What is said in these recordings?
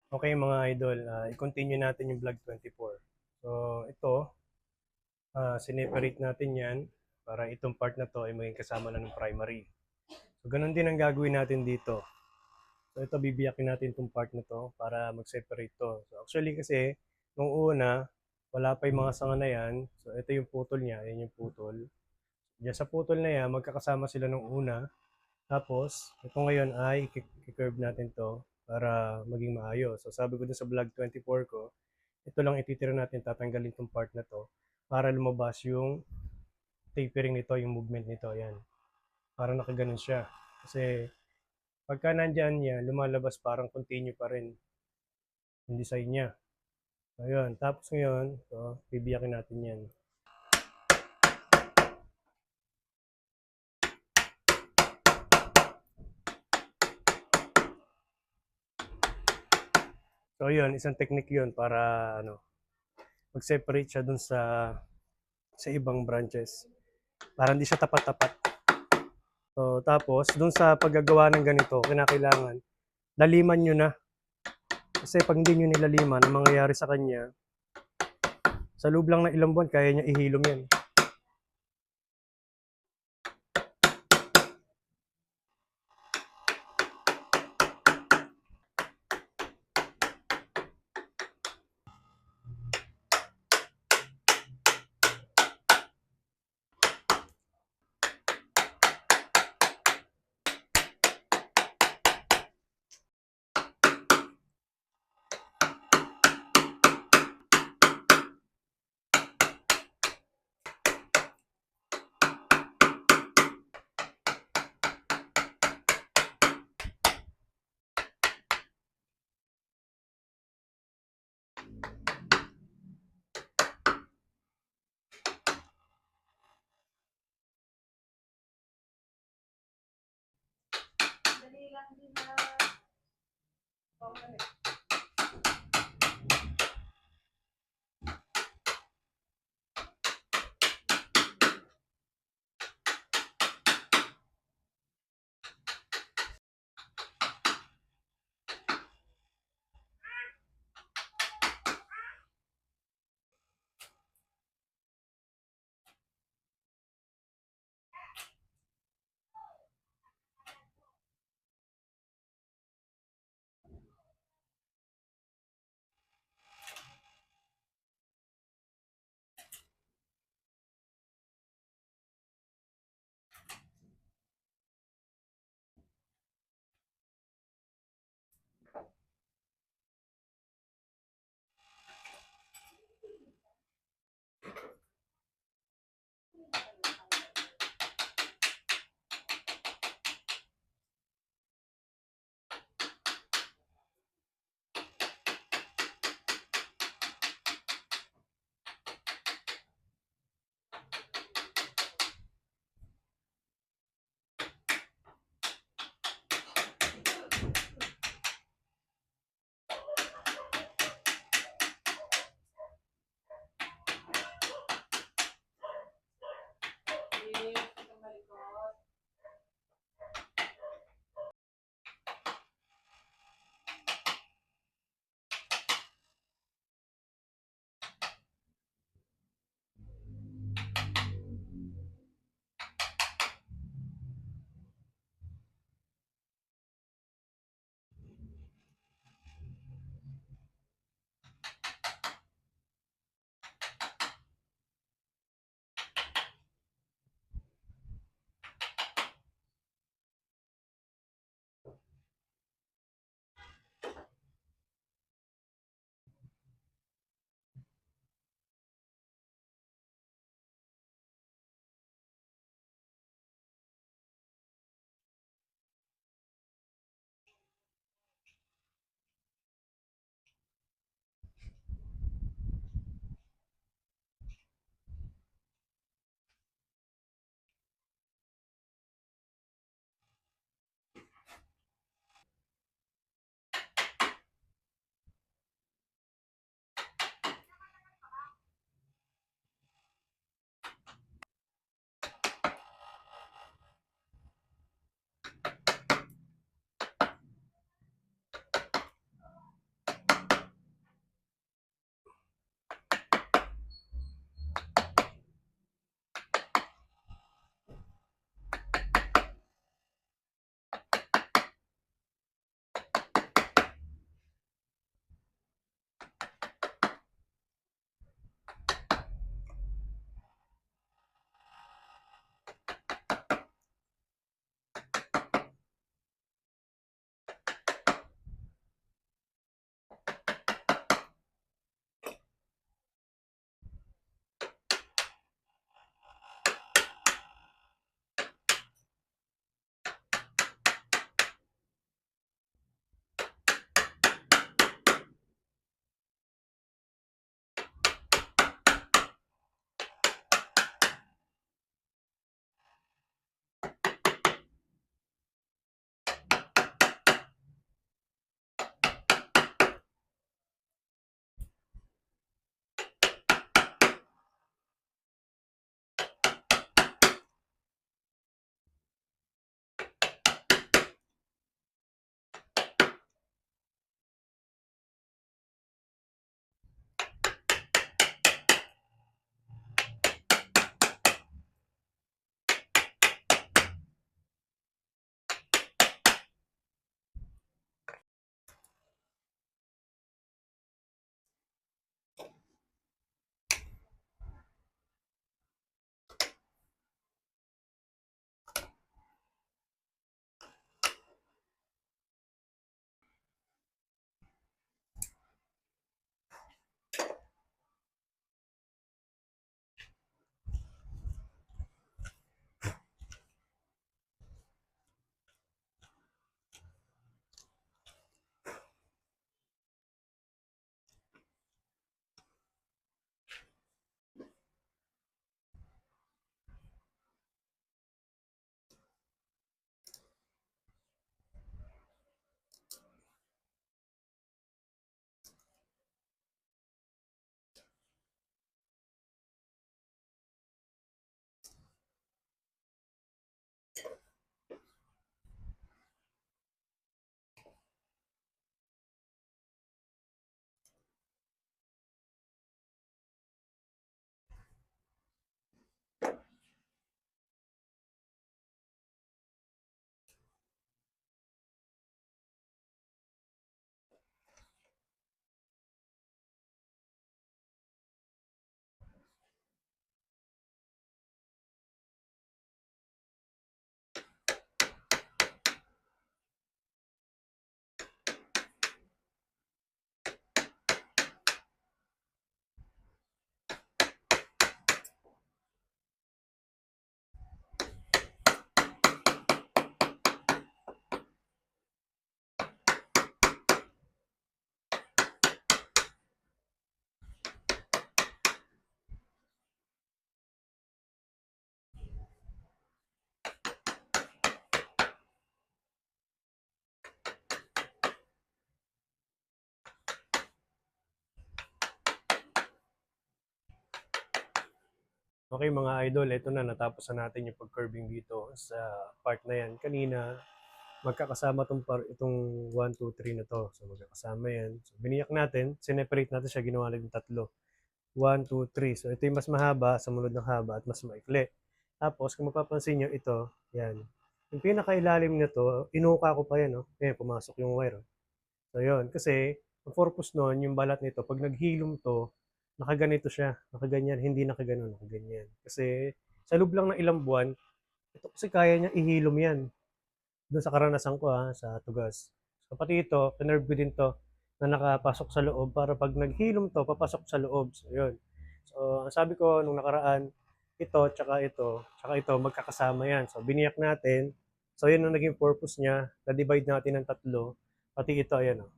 Okay mga idol, i-continue natin yung vlog 24. So ito, sineparate natin yan para itong part na to ay maging kasama na ng primary. So ganun din ang gagawin natin dito. So ito bibiyakin natin itong part na to para mag-separate to. So actually kasi, nung una, wala pa yung mga sanga na yan. So ito yung putol niya, yan yung putol. Diyan sa putol na yan, magkakasama sila nung una. Tapos, ito ngayon ay i-curve natin to para maging maayos. So sabi ko dun sa vlog 24 ko, ito lang ititira natin, tatanggalin tong part na to para lumabas yung tapering nito, yung movement nito. Yan. Para nakaganon siya. Kasi pagka nandyan yan, lumalabas parang continue pa rin yung design niya. Ayun. Tapos ngayon, so, bibiyakin natin yan. So yun, isang technique yun para ano, mag-separate siya dun sa ibang branches. Para hindi siya tapat-tapat. So, tapos, dun sa paggagawa ng ganito, kinakailangan, laliman nyo na. Kasi pag hindi nyo nilaliman, ang mangyayari sa kanya, sa loob lang ng ilang buwan, kaya niya ihilom yan. Okay mga idol, eto na natapos na natin yung pag-curving dito sa part na yan. Kanina, magkakasama itong 1, 2, 3 na to. So magkakasama yan. So biniyak natin, sineparate natin siya, ginawa natin tatlo. 1, 2, 3. So ito yung mas mahaba, sa munod ng haba at mas maikli. Tapos kung mapapansin nyo, ito, yan. Yung pinakailalim na to, inuka ko pa yan, no? Ayan, pumasok yung wire. Oh. So yun, kasi ang purpose nun, yung balat nito, pag naghilom to, nakaganito siya, nakaganyan, hindi nakaganon, nakaganyan. Kasi sa loob lang ng ilang buwan, ito kasi kaya niya ihilom yan. Doon sa karanasan ko sa Tugas. So pati ito, pinerve ko din to na nakapasok sa loob para pag naghilom to, papasok sa loob. So yun. So ang sabi ko nung nakaraan, tsaka ito, magkakasama yan. So biniyak natin. So yun ang naging purpose niya. Na-divide natin ng tatlo. Pati ito, ayan o.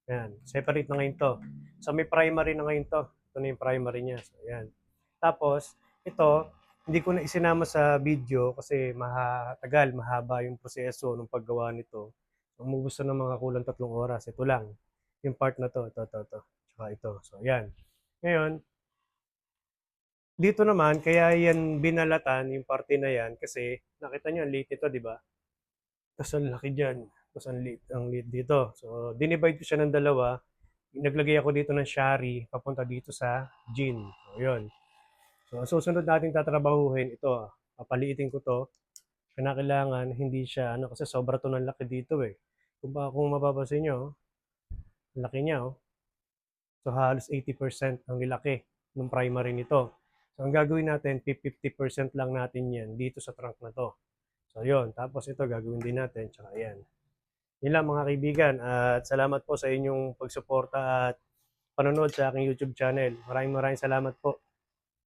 Yan. Separate na ngayon to. So may primary na ngayon to. Ito na yung primary niya. So yan. Tapos, ito, hindi ko na isinama sa video kasi mahatagal, mahaba yung proseso ng paggawa nito. Umubos na ng mga kulang 3 oras. Ito lang. Yung part na to. Ito. Tsaka ito. So yan. Ngayon, dito naman, kaya yan binalatan, yung parte na yan, kasi nakita nyo, ang liit ito, di ba? Tapos ang laki dyan. Tapos ang liit dito. So, dinivide ko siya ng dalawa. Naglagay ako dito ng shari, papunta dito sa gin. So, yun. So, ang susunod nating tatrabahuhin, ito, papaliitin ko to. Kailangan hindi siya, kasi sobra to ng laki dito eh. Kung mapapansin nyo, ang laki niya oh. So, halos 80% ang nilaki ng primary nito. So, ang gagawin natin, 50% lang natin yan dito sa trunk na to. So, yun. Tapos ito, gagawin din natin. Tsaka yan. Yun lang mga kaibigan. At salamat po sa inyong pagsuporta at panonood sa aking YouTube channel. Maraming salamat po.